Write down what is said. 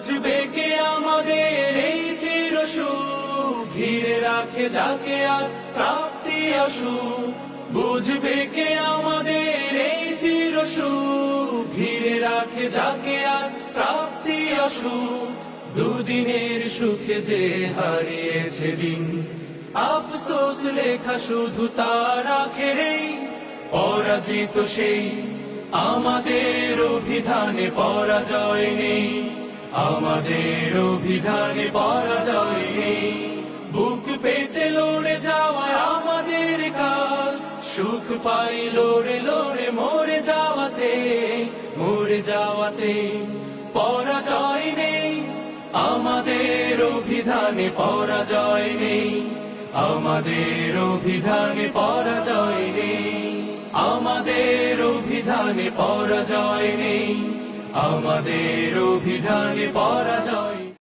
বুঝবে কে আমাদের এই চির সুখ, ঘিরে রাখে যাকে আজ প্রাপ্তি অসুখ। বুঝবে কে আমাদের এই চির সুখ, ঘিরে রাখে যাকে আজ প্রাপ্তি অসুখ। দুদিনের সুখে যে হারিয়েছে দিন, আফসোস লেখা শুধু তার আখেরেই। পরাজিত সেই আমাদের অভিধানে পরাজয় নেই, আমাদের অভিধানে পরাজয় নেই। বুক পেতে লড়ে যাওয়া আমাদের কাজ, সুখ পাই লড়ে লড়ে মরে যাওয়াতে, মরে যাওয়াতে। পরাজয় নেই, আমাদের অভিধানে পরাজয় নেই, আমাদের অভিধানে পরাজয় নেই, আমাদের অভিধানে পরাজয় নেই, আমাদের অভিধানে পরাজয়।